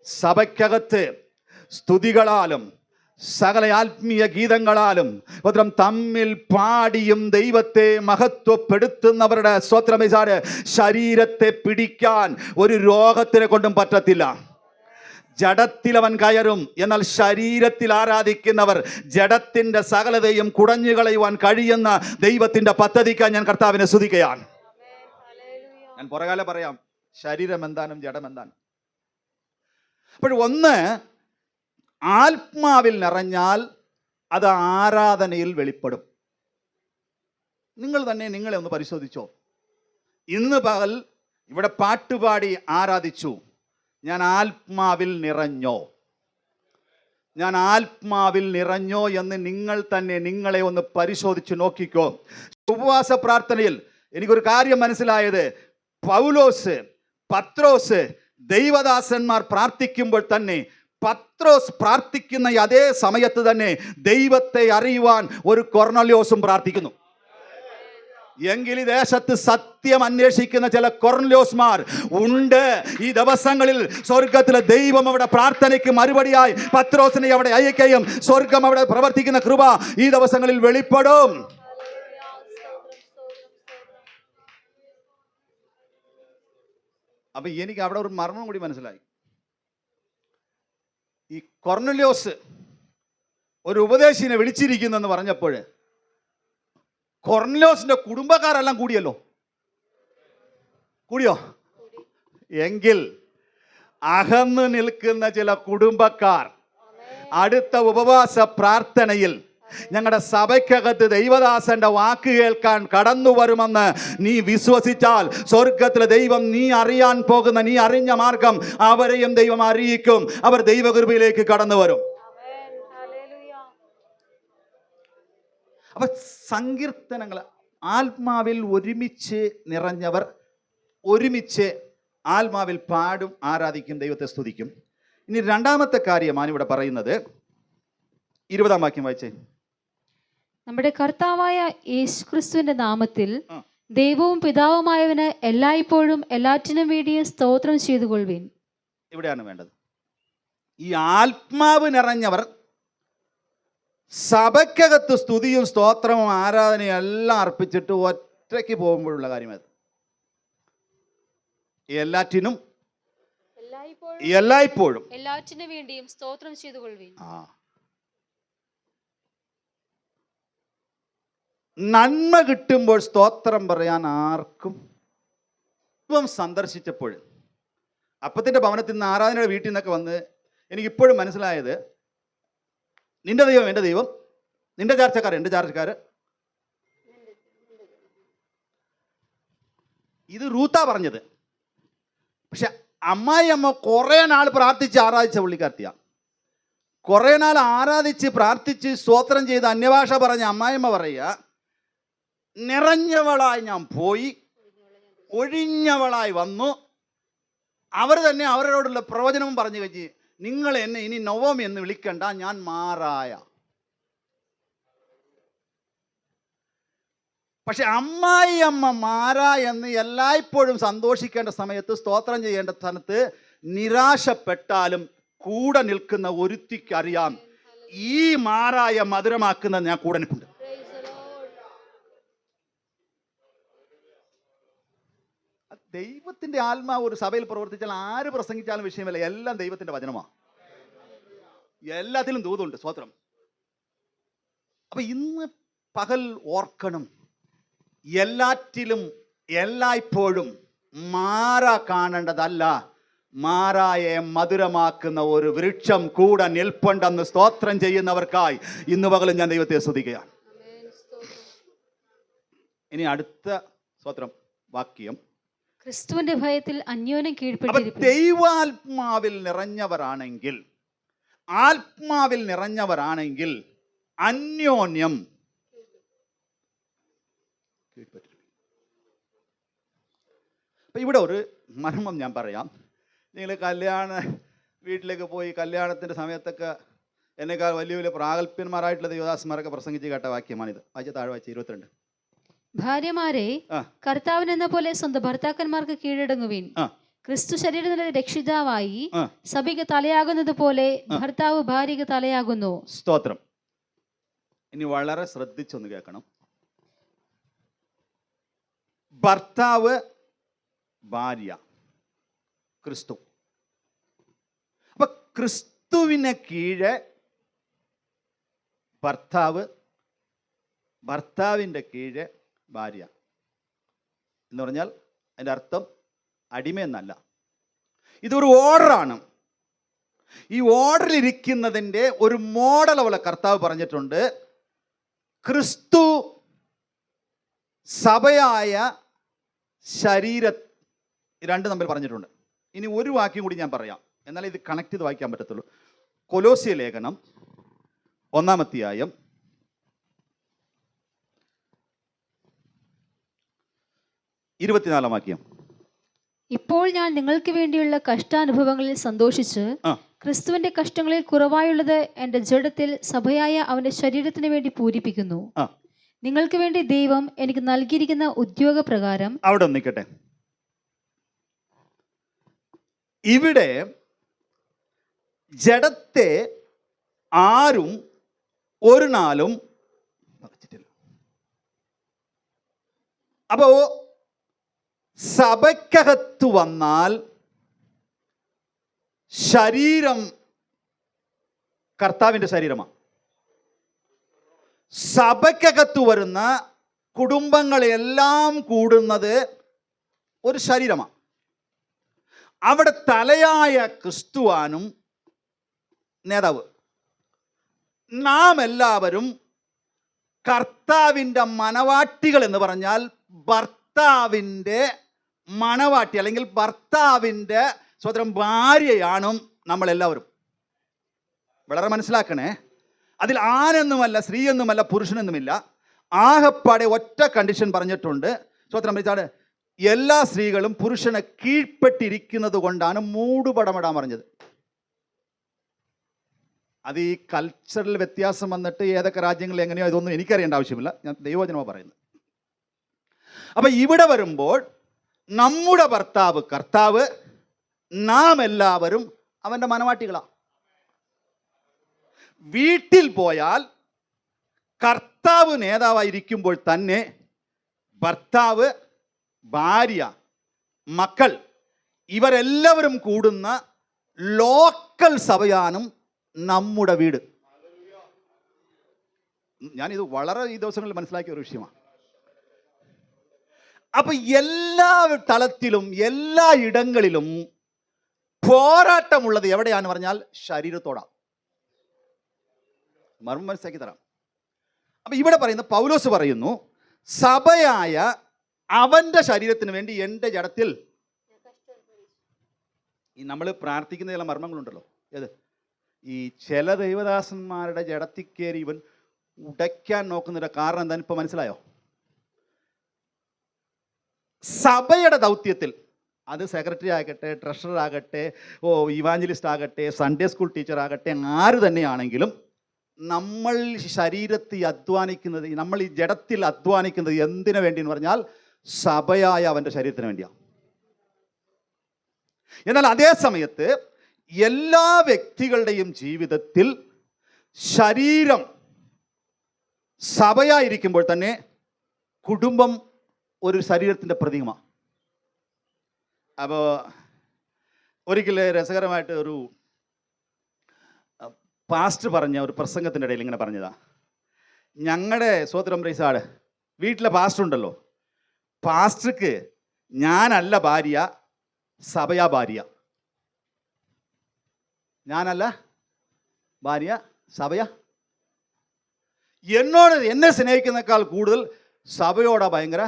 സഭയ്ക്കകത്ത് സ്തുതികളാലും സകല ആത്മീയ ഗീതങ്ങളാലും തമ്മിൽ പാടിയും ദൈവത്തെ മഹത്വപ്പെടുത്തുന്നവരുടെ സ്വത്രമിസാര് ശരീരത്തെ പിടിക്കാൻ ഒരു രോഗത്തിനെ കൊണ്ടും പറ്റത്തില്ല. ജഡത്തിൽ അവൻ കയറും, എന്നാൽ ശരീരത്തിൽ ആരാധിക്കുന്നവർ ജഡത്തിന്റെ സകലതയും കുടഞ്ഞു കളയുവാൻ കഴിയുന്ന ദൈവത്തിന്റെ പദ്ധതിക്കാൻ ഞാൻ കർത്താവിനെ സ്തുതിക്കുകയാണ്. ഞാൻ പുറകാലെ പറയാം ശരീരം എന്താനും ജഡം എന്താനും. അപ്പോൾ ഒന്ന്, ആത്മാവിൽ നിറഞ്ഞാൽ അത് ആരാധനയിൽ വെളിപ്പെടും. നിങ്ങൾ തന്നെ നിങ്ങളെ ഒന്ന് പരിശോധിച്ചോ. ഇന്ന് പകൽ ഇവിടെ പാട്ടുപാടി ആരാധിച്ചു, ഞാൻ ആത്മാവിൽ നിറഞ്ഞോ? ഞാൻ ആത്മാവിൽ നിറഞ്ഞോ എന്ന് നിങ്ങൾ തന്നെ നിങ്ങളെ ഒന്ന് പരിശോധിച്ച് നോക്കിക്കോ. ഉപവാസ പ്രാർത്ഥനയിൽ എനിക്കൊരു കാര്യം മനസ്സിലായത്, പൗലോസ്, പത്രോസ്, ദൈവദാസന്മാർ പ്രാർത്ഥിക്കുമ്പോൾ തന്നെ പത്രോസ് പ്രാർത്ഥിക്കുന്ന അതേ സമയത്ത് തന്നെ ദൈവത്തെ അറിയുവാൻ ഒരു കൊർന്നല്യോസും പ്രാർത്ഥിക്കുന്നു. എങ്കിൽ ഈ ദേശത്ത് സത്യം അന്വേഷിക്കുന്ന ചില കൊർന്നല്യോസ്മാർ ഉണ്ട്. ഈ ദിവസങ്ങളിൽ സ്വർഗത്തിലെ ദൈവം അവിടെ പ്രാർത്ഥനയ്ക്ക് മറുപടിയായി പത്രോസിനെ അവിടെ അയക്കുകയും സ്വർഗം അവിടെ പ്രവർത്തിക്കുന്ന കൃപ ഈ ദിവസങ്ങളിൽ വെളിപ്പെടും. അപ്പൊ എനിക്ക് അവിടെ ഒരു മർമ്മം കൂടി മനസ്സിലായി. ഈ കൊർന്നല്യോസ് ഒരു ഉപദേശിനെ വിളിച്ചിരിക്കുന്നെന്ന് പറഞ്ഞപ്പോൾ കൊർന്നല്യോസിന്റെ കുടുംബക്കാരെല്ലാം കൂടിയോ? എങ്കിൽ അകന്നു നിൽക്കുന്ന ചില കുടുംബക്കാർ അടുത്ത ഉപവാസ പ്രാർത്ഥനയിൽ ഞങ്ങളുടെ സഭയ്ക്കകത്ത് ദൈവദാസന്റെ വാക്ക് കേൾക്കാൻ കടന്നു വരുമെന്ന് നീ വിശ്വസിച്ചാൽ സ്വർഗത്തിലെ ദൈവം നീ അറിയാൻ പോകുന്ന, നീ അറിഞ്ഞ മാർഗം അവരെയും ദൈവം അറിയിക്കും. അവർ ദൈവകൃപയിലേക്ക് കടന്നു വരും. അപ്പൊ സങ്കീർത്തനങ്ങൾ ആത്മാവിൽ ഒരുമിച്ച് നിറഞ്ഞവർ ഒരുമിച്ച് ആത്മാവിൽ പാടും, ആരാധിക്കും, ദൈവത്തെ സ്തുതിക്കും. ഇനി രണ്ടാമത്തെ കാര്യമാണ് ഇവിടെ പറയുന്നത്. 20-ാം വാക്യം വായിച്ചേ. നമ്മുടെ കർത്താവായ യേശുക്രിസ്തുവിന്റെ നാമത്തിൽ ദൈവവും പിതാവുമായവന് എല്ലായ്പ്പോഴും എല്ലാറ്റിനും വേണ്ടിയും സ്തോത്രം ചെയ്തുകൊള്ളുവിൻ. ഇവിടെയാണ് വേണ്ടത്. ഈ ആത്മാവ് നിറഞ്ഞവർ സഭയ്ക്കകത്ത് സ്തുതിയും സ്തോത്രവും ആരാധനയും എല്ലാം അർപ്പിച്ചിട്ട് ഒറ്റയ്ക്ക് പോകുമ്പോഴുള്ള കാര്യമത്. എല്ലാറ്റിനും എല്ലായ്പ്പോഴും എല്ലാറ്റിനും വേണ്ടിയും സ്തോത്രം ചെയ്തുകൊള്ളുവിൻ. നന്മ കിട്ടുമ്പോൾ സ്തോത്രം പറയാൻ ആർക്കും. സന്ദർശിച്ചപ്പോൾ അപ്പത്തിൻ്റെ ഭവനത്തിൽ നിന്ന് ആരാധനയുടെ വീട്ടിൽ നിന്നൊക്കെ വന്ന് എനിക്കിപ്പോഴും മനസ്സിലായത്, നിന്റെ ദൈവം എൻ്റെ ദൈവം, നിന്റെ ചാർച്ചക്കാർ എൻ്റെ ചാർച്ചക്കാർ. ഇത് റൂത്താ പറഞ്ഞത്. പക്ഷെ അമ്മായിയമ്മ കുറേ നാൾ പ്രാർത്ഥിച്ച് ആരാധിച്ച പുള്ളിക്കാർത്തിയാണ്. കുറേ നാൾ ആരാധിച്ച് പ്രാർത്ഥിച്ച് സ്തോത്രം ചെയ്ത് അന്യഭാഷ പറഞ്ഞ അമ്മായിയമ്മ പറയുക, നിറഞ്ഞവളായി ഞാൻ പോയി, ഒഴിഞ്ഞവളായി വന്നു. അവർ തന്നെ അവരോടുള്ള പ്രവചനവും പറഞ്ഞു കഴിഞ്ഞ്, നിങ്ങൾ എന്നെ ഇനി നവോമി എന്ന് വിളിക്കണ്ട, ഞാൻ മാറായ. പക്ഷെ അമ്മായിയമ്മ മാറാ എന്ന് എല്ലായ്പ്പോഴും സന്തോഷിക്കേണ്ട സമയത്ത്, സ്തോത്രം ചെയ്യേണ്ട സ്ഥാനത്ത് നിരാശപ്പെട്ടാലും കൂടെ നിൽക്കുന്ന ഒരുത്തിക്കറിയാം, ഈ മാറായ മധുരമാക്കുന്ന ഞാൻ കൂടെ നിൽക്കുന്നുണ്ട്. ദൈവത്തിന്റെ ആത്മാവ് ഒരു സഭയിൽ പ്രവർത്തിച്ചാൽ ആര് പ്രസംഗിച്ചാലും വിഷയമല്ല. എല്ലാം ദൈവത്തിന്റെ വചനമാണ്. എല്ലാത്തിലും ദൂതുണ്ട്. സ്തോത്രം. അപ്പം ഇന്ന് പകൽ ഓർക്കണം, എല്ലാറ്റിലും എല്ലായ്പ്പോഴും മാറാ കാണേണ്ടതല്ല, മാറായെ മധുരമാക്കുന്ന ഒരു വൃക്ഷം കൂടെ നിൽപ്പുണ്ടെന്ന് സ്തോത്രം ചെയ്യുന്നവർക്കായി ഇന്ന് പകലും ഞാൻ ദൈവത്തെ സ്തുതിക്കുകയാണ്. ഇനി അടുത്ത സ്തോത്രം വാക്യം, ക്രിസ്തുവിന്റെ ഭയത്തിൽ അന്യോന്യം അപ്പൊ കീഴ്പ്പെട്ടിരിപ്പിൻ. ദൈവാത്മാവിൽ നിറഞ്ഞവരാണെങ്കിൽ, ആത്മാവിൽ നിറഞ്ഞവരാണെങ്കിൽ അന്യോന്യം കീഴ്പ്പെട്ടിരിപ്പിൻ. അപ്പൊ ഇവിടെ ഒരു മർമ്മം ഞാൻ പറയാം. നിങ്ങൾ വീട്ടിലേക്ക് പോയി കല്യാണത്തിൻ്റെ സമയത്തൊക്കെ എന്നെക്കാൾ വലിയ വലിയ പ്രാഗൽഭ്യന്മാരായിട്ടുള്ള ദേവദാസന്മാരൊക്കെ പ്രസംഗിച്ച് കേട്ട വാക്യമാണിത്. വായിച്ച താഴെ വായിച്ച 22. ഭാര്യമാരെ കർത്താവിനെന്ന പോലെ സ്വന്തം ഭർത്താക്കന്മാർക്ക് കീഴടങ്ങുവിൻ. ക്രിസ്തു ശരീരത്തിന്റെ രക്ഷിതാവായി സഭയ്ക്ക് തലയാകുന്നത് പോലെ ഭർത്താവ് ഭാര്യയ്ക്ക് തലയാകുന്നു. സ്തോത്രം. ഇനി വളരെ ശ്രദ്ധിച്ചൊന്ന് കേൾക്കണം. ഭർത്താവ്, ഭാര്യ, ക്രിസ്തു. അപ്പൊ ക്രിസ്തുവിനെ കീഴെ ഭർത്താവ്, ഭർത്താവിൻ്റെ കീഴെ ഭാര്യ എന്ന് പറഞ്ഞാൽ അതിൻ്റെ അർത്ഥം അടിമയെന്നല്ല, ഇതൊരു ഓർഡറാണ്. ഈ ഓർഡറിലിരിക്കുന്നതിൻ്റെ ഒരു മോഡൽ പോലെ കർത്താവ് പറഞ്ഞിട്ടുണ്ട്. ക്രിസ്തു സഭയായ ശരീര രണ്ട് തമ്മിൽ പറഞ്ഞിട്ടുണ്ട്. ഇനി ഒരു വാക്യം കൂടി ഞാൻ പറയാം, എന്നാൽ ഇത് കണക്ട് ചെയ്ത് വായിക്കാൻ പറ്റത്തുള്ളൂ. കൊലോസ്യ ലേഖനം 1-ാം അധ്യായം 24-ാം വാക്യം. ഇപ്പോൾ ഞാൻ നിങ്ങൾക്ക് വേണ്ടിയുള്ള കഷ്ടാനുഭവങ്ങളിൽ സന്തോഷിച്ച് ക്രിസ്തുവിന്റെ കഷ്ടങ്ങളിൽ കുറവായുള്ളത് എന്റെ ജഡത്തിൽ സഭയായ അവന്റെ ശരീരത്തിന് വേണ്ടി പൂരിപ്പിക്കുന്നു. നിങ്ങൾക്ക് വേണ്ടി ദൈവം എനിക്ക് നൽകിയിരിക്കുന്ന ഉദ്യോഗപ്രകാരം. അവിടെ നിൽക്കട്ടെ. ഇവിടെ ജഡത്തെ ആരും ഒരു നാളും വച്ചിട്ടില്ല. അപ്പോ സഭയ്ക്കകത്ത് വന്നാൽ ശരീരം കർത്താവിൻ്റെ ശരീരമാണ്. സഭയ്ക്കകത്ത് വരുന്ന കുടുംബങ്ങളെല്ലാം കൂടുന്നത് ഒരു ശരീരമാണ്. അവിടെ തലയായ ക്രിസ്തുവാനും നേതാവ്. നാം എല്ലാവരും കർത്താവിൻ്റെ മനവാട്ടികൾ എന്ന് പറഞ്ഞാൽ ഭർത്താവിൻ്റെ മണവാട്ടി അല്ലെങ്കിൽ ഭർത്താവിൻ്റെ സ്വതന്ത്രം ഭാര്യയാണ് നമ്മളെല്ലാവരും. വളരെ മനസ്സിലാക്കണേ. അതിൽ ആണെന്നുമല്ല, സ്ത്രീ എന്നുമല്ല, പുരുഷനെന്നുമില്ല. ആകപ്പാടെ ഒറ്റ കണ്ടീഷൻ പറഞ്ഞിട്ടുണ്ട്. സ്വതന്ത്രം വെച്ചാൽ എല്ലാ സ്ത്രീകളും പുരുഷനെ കീഴ്പ്പെട്ടിരിക്കുന്നത് കൊണ്ടാണ് മൂടുപടമിടാൻ പറഞ്ഞത്. അത് ഈ കൾച്ചറൽ വ്യത്യാസം വന്നിട്ട് ഏതൊക്കെ രാജ്യങ്ങളിൽ എങ്ങനെയോ ഇതൊന്നും എനിക്കറിയേണ്ട ആവശ്യമില്ല, ഞാൻ ദൈവവചനമാണ് പറയുന്നത്. അപ്പം ഇവിടെ വരുമ്പോൾ നമ്മുടെ ഭർത്താവ് കർത്താവ്, നാം എല്ലാവരും അവൻ്റെ മനവാട്ടികളാണ്. വീട്ടിൽ പോയാൽ കർത്താവ് നേതാവായിരിക്കുമ്പോൾ തന്നെ ഭർത്താവ്, ഭാര്യ, മക്കൾ ഇവരെല്ലാവരും കൂടുന്ന ലോക്കൽ സഭയാനും നമ്മുടെ വീട്. ഞാനിത് വളരെ ഈ ദിവസങ്ങളിൽ മനസ്സിലാക്കിയ ഒരു വിഷയമാണ്. അപ്പൊ എല്ലാ തലത്തിലും എല്ലാ ഇടങ്ങളിലും പോരാട്ടമുള്ളത് എവിടെയാന്ന് പറഞ്ഞാൽ ശരീരത്തോടാണ്. മർമ്മം മനസ്സിലാക്കി തരാം. അപ്പൊ ഇവിടെ പറയുന്ന പൗലോസ് പറയുന്നു, സഭയായ അവന്റെ ശരീരത്തിന് വേണ്ടി എൻ്റെ ജഡത്തിൽ. ഈ നമ്മൾ പ്രാർത്ഥിക്കുന്ന ചില മർമ്മങ്ങളുണ്ടല്ലോ, ഏത് ഈ ചില ദൈവദാസന്മാരുടെ ജഡത്തിൽ കയറി ഇവൻ ഉടയ്ക്കാൻ നോക്കുന്നതിന്റെ കാരണം എന്താ ഇപ്പൊ മനസ്സിലായോ? സഭയുടെ ദൗത്യത്തിൽ, അത് സെക്രട്ടറി ആകട്ടെ, ട്രഷറർ ആകട്ടെ, ഇവാഞ്ചലിസ്റ്റ് ആകട്ടെ, സൺഡേ സ്കൂൾ ടീച്ചർ ആകട്ടെ, ആര് തന്നെയാണെങ്കിലും നമ്മൾ ശരീരത്തിൽ അധ്വാനിക്കുന്നത്, നമ്മൾ ഈ ജഡത്തിൽ അധ്വാനിക്കുന്നത് എന്തിനു വേണ്ടി എന്ന് പറഞ്ഞാൽ സഭയായ അവൻ്റെ ശരീരത്തിന് വേണ്ടിയാണ്. എന്നാൽ അതേ സമയത്ത് എല്ലാ വ്യക്തികളുടെയും ജീവിതത്തിൽ ശരീരം സഭയായിരിക്കുമ്പോൾ തന്നെ കുടുംബം ഒരു ശരീരത്തിൻ്റെ പ്രതീകമാണ്. അപ്പോൾ ഒരിക്കൽ രസകരമായിട്ട് ഒരു പാസ്റ്റർ പറഞ്ഞ ഒരു പ്രസംഗത്തിൻ്റെ ഇടയിൽ ഇങ്ങനെ പറഞ്ഞതാ, ഞങ്ങളുടെ സ്വോത്രം പ്രൈസാട് വീട്ടിലെ പാസ്റ്റർ ഉണ്ടല്ലോ, പാസ്റ്റർക്ക് ഞാനല്ല ഭാര്യ, സഭയാ ഭാര്യ. ഞാനല്ല ഭാര്യ, സഭയാ. എന്നെ സ്നേഹിക്കുന്നേക്കാൾ കൂടുതൽ സഭയോടാ ഭയങ്കര.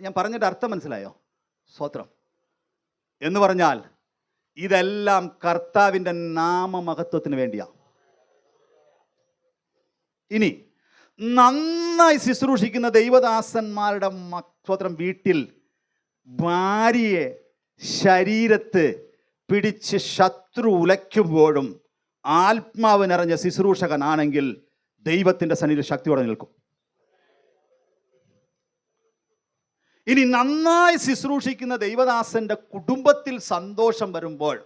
ഞാൻ പറഞ്ഞിട്ട് അർത്ഥം മനസ്സിലായോ? സ്വോത്രം എന്ന് പറഞ്ഞാൽ ഇതെല്ലാം കർത്താവിൻ്റെ നാമമഹത്വത്തിന് വേണ്ടിയാ. ഇനി നന്നായി ശുശ്രൂഷിക്കുന്ന ദൈവദാസന്മാരുടെ സ്വോത്രം വീട്ടിൽ ഭാര്യയെ ശരീരത്ത് പിടിച്ച് ശത്രു ഉലയ്ക്കുമ്പോഴും ആത്മാവ് നിറഞ്ഞ ശുശ്രൂഷകനാണെങ്കിൽ ദൈവത്തിൻ്റെ സന്നിധിയിൽ ശക്തിയോടെ നിൽക്കും. ഇനി നന്നായി ശുശ്രൂഷിക്കുന്ന ദൈവദാസന്റെ കുടുംബത്തിൽ സന്തോഷം വരുമ്പോൾ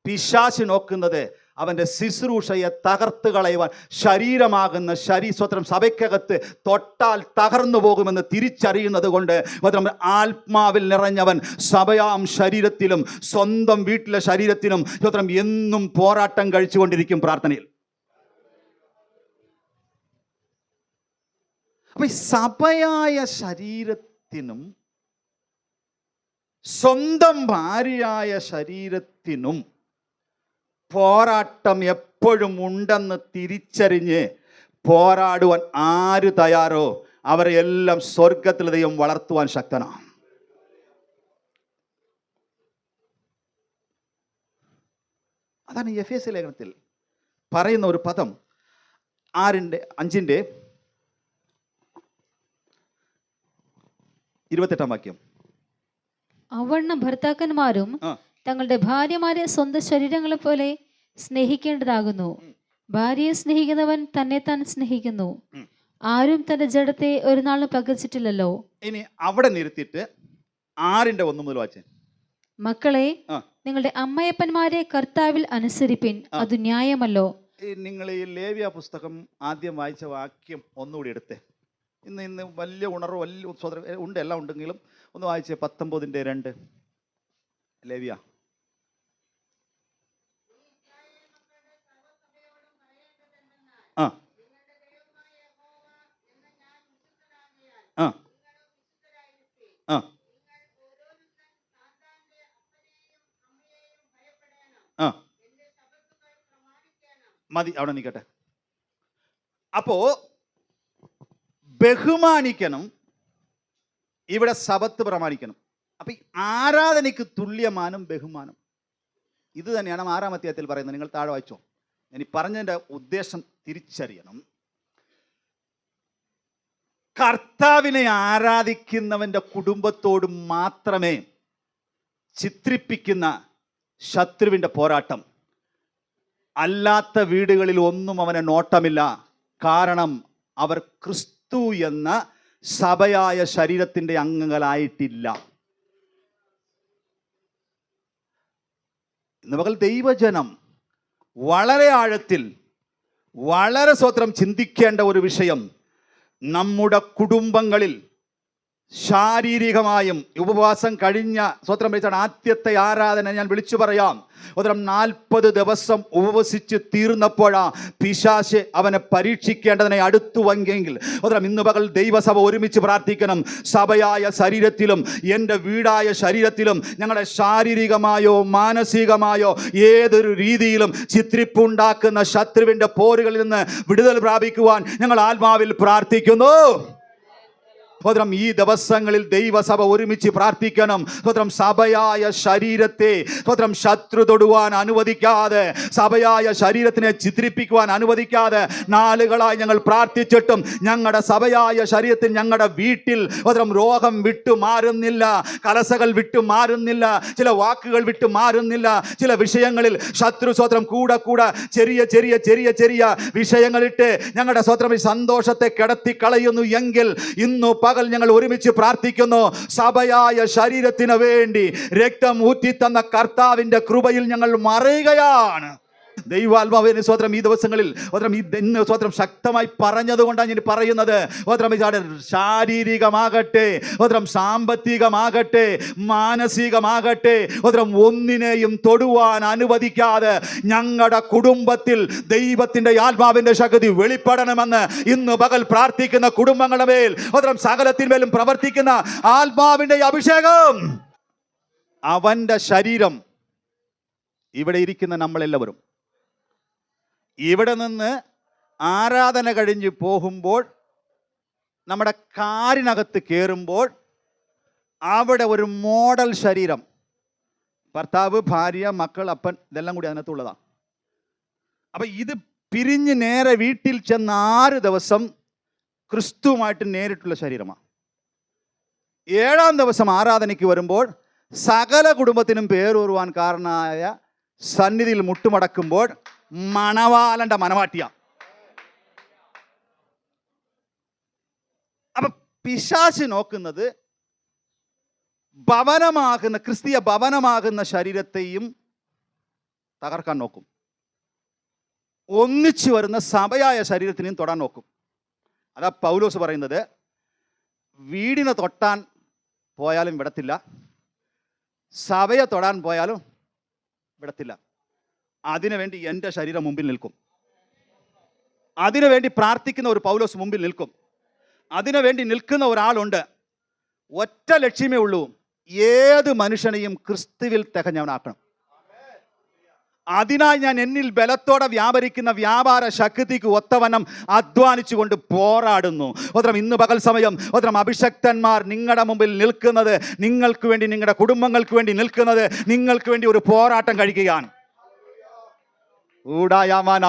പിശാച് നോക്കുന്നത് അവൻ്റെ ശുശ്രൂഷയെ തകർത്ത് കളയുവാൻ. ശരീരമാകുന്ന സ്വത്രം സഭയ്ക്കകത്ത് തൊട്ടാൽ തകർന്നു പോകുമെന്ന് തിരിച്ചറിയുന്നത് കൊണ്ട് ആത്മാവിൽ നിറഞ്ഞവൻ സഭയാം ശരീരത്തിലും സ്വന്തം വീട്ടിലെ ശരീരത്തിലും സ്വത്രം എന്നും പോരാട്ടം കഴിച്ചുകൊണ്ടിരിക്കും പ്രാർത്ഥനയിൽ. അപ്പൊ ഈ സഭയായ ശരീരത്തിനും സ്വന്തം ഭാര്യയായ ശരീരത്തിനും പോരാട്ടം എപ്പോഴും ഉണ്ടെന്ന് തിരിച്ചറിഞ്ഞ് പോരാടുവാൻ ആര് തയ്യാറോ അവരെ എല്ലാം സ്വർഗത്തിൽ ദൈവം വളർത്തുവാൻ ശക്തനാണ്. അതാണ് എഫേസ്യ ലേഖനത്തിൽ പറയുന്ന ഒരു പദം. 5:28 വാക്യം. അവണ്ണം ഭർത്താക്കന്മാരും തങ്ങളുടെ ഭാര്യമാരെ സ്വന്തം ശരീരങ്ങളെ പോലെ സ്നേഹിക്കേണ്ടതാകുന്നു. ഭാര്യയെ സ്നേഹിക്കുന്നവൻ തന്നെ താൻ സ്നേഹിക്കുന്നു. ആരും തന്റെ ജഡത്തെ ഒരു നാളും പകച്ചിട്ടില്ലല്ലോ. ഇനി അവിടെ നിർത്തിയിട്ട് 6:1 മുതൽ വായിച്ചേ. മക്കളെ, നിങ്ങളുടെ അമ്മയപ്പന്മാരെ കർത്താവിൽ അനുസരിപ്പിൻ, അത് ന്യായമല്ലോ. നിങ്ങൾ ഈ ലേവ്യ പുസ്തകം ആദ്യം വായിച്ച വാക്യം ഒന്നുകൂടി എടുത്തേ. ഇന്ന് വലിയ ഉണർവ് വലിയ ഉണ്ട്, എല്ലാം ഉണ്ടെങ്കിലും ഒന്ന് വായിച്ചേ. 19:2 ലേവ്യ. ആ ആ ആ ആ മതി, അവിടെ നിൽക്കട്ടെ. അപ്പോ ബഹുമാനിക്കണം, ഇവിടെ സബത്ത് പ്രമാണിക്കണം. അപ്പൊ ഈ ആരാധനയ്ക്ക് തുല്യമാനം ബഹുമാനം. ഇത് തന്നെയാണ് 6-ാം അധ്യായത്തിൽ പറയുന്നത്. നിങ്ങൾ താഴെ വായിച്ചോ. ഇനി പറഞ്ഞതിൻ്റെ ഉദ്ദേശം തിരിച്ചറിയണം. കർത്താവിനെ ആരാധിക്കുന്നവൻ്റെ കുടുംബത്തോട് മാത്രമേ ചിത്രിപ്പിക്കുന്ന ശത്രുവിൻ്റെ പോരാട്ടം. അല്ലാത്ത വീടുകളിൽ ഒന്നും അവനെ നോട്ടമില്ല. കാരണം അവർ ക്രിസ്തു എന്ന സഭയായ ശരീരത്തിൻ്റെ അംഗങ്ങളായിട്ടില്ല. ഇന്ന് പകൽ ദൈവജനം വളരെ ആഴത്തിൽ വളരെ സ്വത്രം ചിന്തിക്കേണ്ട ഒരു വിഷയം, നമ്മുടെ കുടുംബങ്ങളിൽ ശാരീരികമായും ഉപവാസം കഴിഞ്ഞ സ്വത്രം വിളിച്ചാണ് ആദ്യത്തെ ആരാധന ഞാൻ വിളിച്ചു പറയാം. 40 ദിവസം ഉപവസിച്ച് തീർന്നപ്പോഴാ പിശാച് അവനെ പരീക്ഷിക്കേണ്ടതിനെ അടുത്തുവെങ്കിൽ ഇന്ന് പകൽ ദൈവസഭ ഒരുമിച്ച് പ്രാർത്ഥിക്കണം. സഭയായ ശരീരത്തിലും എൻ്റെ വീടായ ശരീരത്തിലും ഞങ്ങളുടെ ശാരീരികമായോ മാനസികമായോ ഏതൊരു രീതിയിലും ചിത്രിപ്പുണ്ടാക്കുന്ന ശത്രുവിൻ്റെ പോരുകളിൽ നിന്ന് വിടുതൽ പ്രാപിക്കുവാൻ ഞങ്ങൾ ആത്മാവിൽ പ്രാർത്ഥിക്കുന്നു. ഈ ദിവസങ്ങളിൽ ദൈവസഭ ഒരുമിച്ച് പ്രാർത്ഥിക്കണം. സഭയായ ശരീരത്തെ ശത്രു തൊടുവാൻ അനുവദിക്കാതെ, സഭയായ ശരീരത്തിനെ ചിത്രിപ്പിക്കുവാൻ അനുവദിക്കാതെ നാളുകളായി ഞങ്ങൾ പ്രാർത്ഥിച്ചിട്ടും ഞങ്ങളുടെ സഭയായ ശരീരത്തിൽ ഞങ്ങളുടെ വീട്ടിൽ രോഗം വിട്ടു മാറുന്നില്ല, കലസകൾ വിട്ടു മാറുന്നില്ല, ചില വാക്കുകൾ വിട്ടു മാറുന്നില്ല. ചില വിഷയങ്ങളിൽ ശത്രു കൂടെ കൂടെ ചെറിയ ചെറിയ ചെറിയ ചെറിയ വിഷയങ്ങളിട്ട് ഞങ്ങളുടെ സന്തോഷത്തെ കിടത്തി കളയുന്നു എങ്കിൽ ഇന്നു പകൽ ഞങ്ങൾ ഒരുമിച്ച് പ്രാർത്ഥിക്കുന്നു. സഭയായ ശരീരത്തിന് വേണ്ടി രക്തം ഊറ്റി തന്ന കർത്താവിന്റെ കൃപയിൽ ഞങ്ങൾ മറയുകയാണ്. ദൈവാത്മാവിന് സ്വത്രം ഈ ദിവസങ്ങളിൽ ഇന്ന് സ്വത്രം ശക്തമായി പറഞ്ഞതുകൊണ്ടാണ് ഞാൻ പറയുന്നത്. ശാരീരികമാകട്ടെ, സാമ്പത്തികമാകട്ടെ, മാനസികമാകട്ടെ, ഒന്നിനെയും തൊടുവാൻ അനുവദിക്കാതെ ഞങ്ങളുടെ കുടുംബത്തിൽ ദൈവത്തിന്റെ ആത്മാവിന്റെ ശക്തി വെളിപ്പെടണമെന്ന് ഇന്ന് പകൽ പ്രാർത്ഥിക്കുന്ന കുടുംബങ്ങളുടെ മേൽ സകലത്തിന്മേലും പ്രവർത്തിക്കുന്ന ആത്മാവിന്റെ അഭിഷേകം. അവന്റെ ശരീരം ഇവിടെ ഇരിക്കുന്ന നമ്മളെല്ലാവരും ഇവിടെ നിന്ന് ആരാധന കഴിഞ്ഞ് പോകുമ്പോൾ നമ്മുടെ കാറിനകത്ത് കയറുമ്പോൾ അവിടെ ഒരു മോഡൽ ശരീരം, ഭർത്താവ്, ഭാര്യ, മക്കൾ, അപ്പൻ, ഇതെല്ലാം കൂടി അതിനകത്തുള്ളതാണ്. അപ്പം ഇത് പിരിഞ്ഞ് നേരെ വീട്ടിൽ ചെന്ന് 6 ദിവസം ക്രിസ്തുവുമായിട്ട് നേരിട്ടുള്ള ശരീരമാണ്. 7-ാം ദിവസം ആരാധനയ്ക്ക് വരുമ്പോൾ സകല കുടുംബത്തിനും പേരൂറുവാൻ കാരണമായ സന്നിധിയിൽ മുട്ടുമടക്കുമ്പോൾ മണവാളന്റെ മനവാട്ടിയ. അപ്പൊ പിശാച് നോക്കുന്നത് ഭവനമാകുന്ന ക്രിസ്തീയ ഭവനമാകുന്ന ശരീരത്തെയും തകർക്കാൻ നോക്കും. ഒന്നിച്ചു വരുന്ന സഭയായ ശരീരത്തിനെയും തൊടാൻ നോക്കും. അതാ പൗലോസ് പറയുന്നത്, വീടിനെ തൊട്ടാൻ പോയാലും വിടത്തില്ല, സഭയെ തൊടാൻ പോയാലും വിടത്തില്ല. അതിനുവേണ്ടി എൻ്റെ ശരീരം മുമ്പിൽ നിൽക്കും. അതിനുവേണ്ടി പ്രാർത്ഥിക്കുന്ന ഒരു പൗലോസ് മുമ്പിൽ നിൽക്കും. അതിനുവേണ്ടി നിൽക്കുന്ന ഒരാളുണ്ട്. ഒറ്റ ലക്ഷ്യമേ ഉള്ളൂ, ഏത് മനുഷ്യനെയും ക്രിസ്തുവിൽ തികഞ്ഞവനാക്കണം. അതിനായി ഞാൻ എന്നിൽ ബലത്തോടെ വ്യാപരിക്കുന്ന വ്യാപാര ശക്തിക്ക് ഒത്തവണ്ണം അധ്വാനിച്ചുകൊണ്ട് പോരാടുന്നു. ഇന്ന് പകൽ സമയം അഭിഷക്തന്മാർ നിങ്ങളുടെ മുമ്പിൽ നിൽക്കുന്നത്, നിങ്ങൾക്ക് വേണ്ടി, നിങ്ങളുടെ കുടുംബങ്ങൾക്ക് വേണ്ടി നിൽക്കുന്നത്, നിങ്ങൾക്ക് വേണ്ടി ഒരു പോരാട്ടം കഴിക്കുകയാണ്. ഊടായാമാന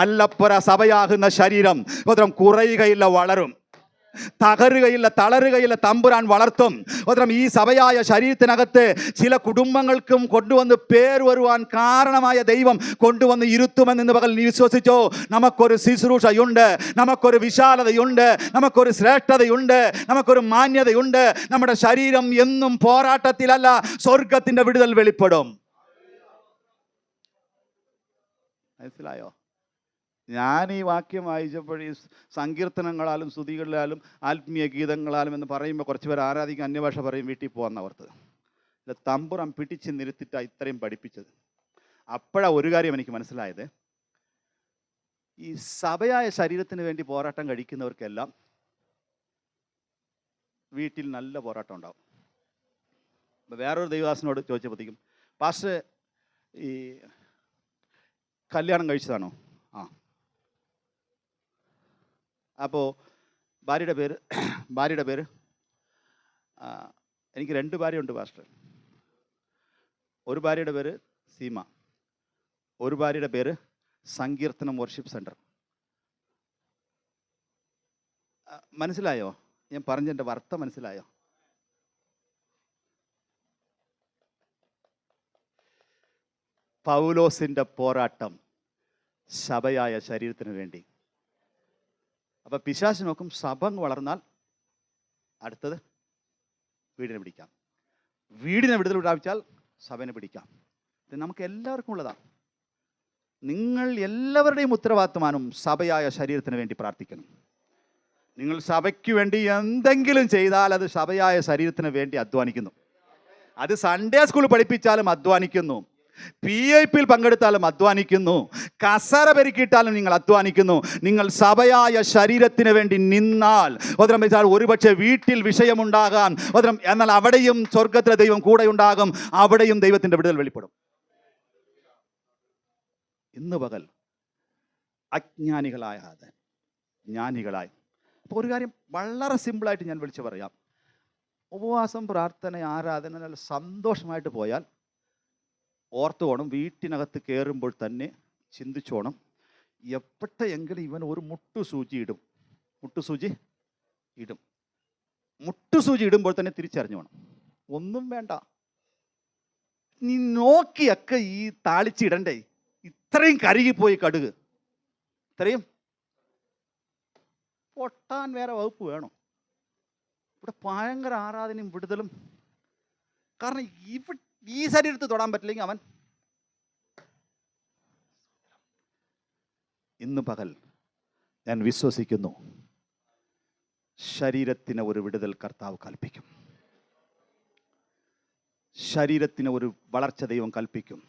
അല്ലപ്പുറ സഭയാകുന്ന ശരീരം കുറയുകയില്ല, വളരും. തകരുകയില്ല, തളരുകയില്ല, തമ്പുരാൻ വളർത്തും. ഈ സഭയായ ശരീരത്തിനകത്ത് ചില കുടുംബങ്ങൾക്കും കൊണ്ടുവന്ന് പേർ വരുവാൻ കാരണമായ ദൈവം കൊണ്ടുവന്ന് ഇരുത്തുമെന്ന് ഇന്ന് പകൽ നീ വിശ്വസിച്ചോ? നമുക്കൊരു ശുശ്രൂഷയുണ്ട്, നമുക്കൊരു വിശാലതയുണ്ട്, നമുക്കൊരു ശ്രേഷ്ഠതയുണ്ട്, നമുക്കൊരു മാന്യതയുണ്ട്. നമ്മുടെ ശരീരം എന്നും പോരാട്ടത്തിലല്ല, സ്വർഗത്തിന്റെ വിടുതൽ വെളിപ്പെടും. മനസ്സിലായോ? ഞാൻ ഈ വാക്യം വായിച്ചപ്പോൾ ഈ സങ്കീർത്തനങ്ങളാലും സ്തുതികളിലാലും ആത്മീയ ഗീതങ്ങളാലും എന്ന് പറയുമ്പോൾ കുറച്ച് പേർ ആരാധിക്കാൻ അന്യഭാഷ പറയും, വീട്ടിൽ പോകാമെന്ന് ഓർത്തത്. ഇല്ല, തമ്പുരാൻ പിടിച്ച് നിർത്തിയിട്ടാണ് ഇത്രയും പഠിപ്പിച്ചത്. അപ്പോഴാണ് ഒരു കാര്യം എനിക്ക് മനസ്സിലായത്, ഈ സഭയായ ശരീരത്തിന് വേണ്ടി പോരാട്ടം കഴിക്കുന്നവർക്കെല്ലാം വീട്ടിൽ നല്ല പോരാട്ടം ഉണ്ടാവും. വേറൊരു ദൈവദാസനോട് ചോദിച്ചപ്പോഴത്തേക്കും, പാസ്റ്റർ ഈ കല്യാണം കഴിച്ചതാണോ? ആ. അപ്പോൾ ഭാര്യയുടെ പേര് എനിക്ക് 2 ഭാര്യയുണ്ട് പാസ്റ്റർ. ഒരു ഭാര്യയുടെ പേര് സീമ, ഒരു ഭാര്യയുടെ പേര് സങ്കീർത്തനം വർഷിപ്പ് സെൻറ്റർ. മനസ്സിലായോ? ഞാൻ പറഞ്ഞതിൻ്റെ അർത്ഥം മനസ്സിലായോ? പൗലോസിൻ്റെ പോരാട്ടം സഭയായ ശരീരത്തിന് വേണ്ടി. അപ്പം പിശാച് നോക്കും, സഭ വളർന്നാൽ അടുത്തത് വീടിനെ പിടിക്കാം, വീടിനെ വിടുതൽ പ്രാപിച്ചാൽ സഭനെ പിടിക്കാം. ഇത് നമുക്ക് എല്ലാവർക്കും ഉള്ളതാണ്. നിങ്ങൾ എല്ലാവരുടെയും ഉത്തരവാദിത്തമാനും സഭയായ ശരീരത്തിന് വേണ്ടി പ്രാർത്ഥിക്കണം. നിങ്ങൾ സഭയ്ക്ക് വേണ്ടി എന്തെങ്കിലും ചെയ്താൽ അത് സഭയായ ശരീരത്തിന് വേണ്ടി അധ്വാനിക്കുന്നു. അത് സൺഡേ സ്കൂൾ പഠിപ്പിച്ചാലും അധ്വാനിക്കുന്നു, PIP-യിൽ പങ്കെടുത്താലും അധ്വാനിക്കുന്നു, കസര പെരുക്കിയിട്ടാലും നിങ്ങൾ അധ്വാനിക്കുന്നു. നിങ്ങൾ സഭയായ ശരീരത്തിന് വേണ്ടി നിന്നാൽ ഒരുപക്ഷെ വീട്ടിൽ വിഷയമുണ്ടാകാം, എന്നാൽ അവിടെയും സ്വർഗത്തിലെ ദൈവം കൂടെ ഉണ്ടാകും, അവിടെയും ദൈവത്തിന്റെ വിടുതൽ വെളിപ്പെടും. ഇന്ന് പകൽ അജ്ഞാനികളായാതെ ജ്ഞാനികളായി. അപ്പോൾ ഒരു കാര്യം വളരെ സിമ്പിളായിട്ട് ഞാൻ വിളിച്ചു പറയാം. ഉപവാസം, പ്രാർത്ഥന, ആരാധന നല്ല സന്തോഷമായിട്ട് പോയാൽ ഓർത്തുപോണം, വീട്ടിനകത്ത് കയറുമ്പോൾ തന്നെ ചിന്തിച്ചോണം, എപ്പോഴെങ്കിലും ഇവൻ ഒരു മുട്ടുസൂചി ഇടും. മുട്ടുസൂചി ഇടുമ്പോൾ തന്നെ തിരിച്ചറിഞ്ഞോണം. ഒന്നും വേണ്ട, നീ നോക്കിയൊക്കെ ഈ താളിച്ചിടണ്ടേ, ഇത്രയും കരുകിപ്പോയി കടുക്, ഇത്രയും പൊട്ടാൻ വേറെ വകുപ്പ് വേണോ? ഇവിടെ ഭയങ്കര ആരാധനയും വിടുതലും. കാരണം ഈ ശരീരത്തിൽ തൊടാൻ പറ്റില്ലെങ്കിൽ അവൻ ഇന്ന് പകൽ ഞാൻ വിശ്വസിക്കുന്നു, ശരീരത്തിന് ഒരു വിടുതൽ കർത്താവ് കൽപ്പിക്കും. ശരീരത്തിന് ഒരു വളർച്ച ദൈവം കൽപ്പിക്കും.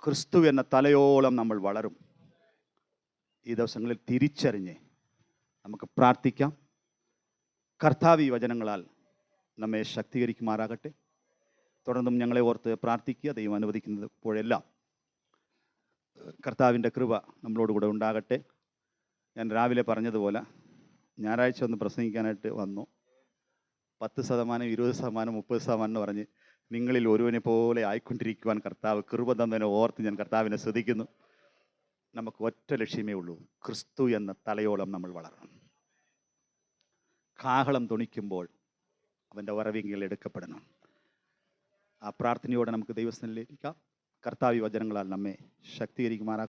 ക്രിസ്തു എന്ന തലയോളം നമ്മൾ വളരും. ഈ ദിവസങ്ങളിൽ തിരിച്ചറിഞ്ഞ് നമുക്ക് പ്രാർത്ഥിക്കാം. കർത്താവ് ഈ വചനങ്ങളാൽ നമ്മെ ശക്തീകരിക്കുമാറാകട്ടെ. തുടർന്നും ഞങ്ങളെ ഓർത്ത് പ്രാർത്ഥിക്കുക. ദൈവം അനുവദിക്കുന്നപ്പോഴെല്ലാം കർത്താവിൻ്റെ കൃപ നമ്മളോടുകൂടെ ഉണ്ടാകട്ടെ. ഞാൻ രാവിലെ പറഞ്ഞതുപോലെ ഞായറാഴ്ച ഒന്ന് പ്രസംഗിക്കാനായിട്ട് വന്നു. 10%, 20%, 30% എന്ന് പറഞ്ഞ് നിങ്ങളിൽ ഒരുവനെ പോലെ ആയിക്കൊണ്ടിരിക്കുവാൻ കർത്താവ് കൃപ തന്നതിനെ ഓർത്ത് ഞാൻ കർത്താവിനെ സ്തുതിക്കുന്നു. നമുക്ക് ഒറ്റ ലക്ഷ്യമേ ഉള്ളൂ, ക്രിസ്തു എന്ന തലയോളം നമ്മൾ വളരണം. കാഹളം തുണിക്കുമ്പോൾ അവൻ്റെ വരവിങ്കിൽ എടുക്കപ്പെടണം. ആ പ്രാർത്ഥനയോടെ നമുക്ക് ദൈവസ്ഥനിലേക്കാം. കർത്താവ് വചനങ്ങളാൽ നമ്മെ ശക്തീകരിക്കുമാറാക്കും.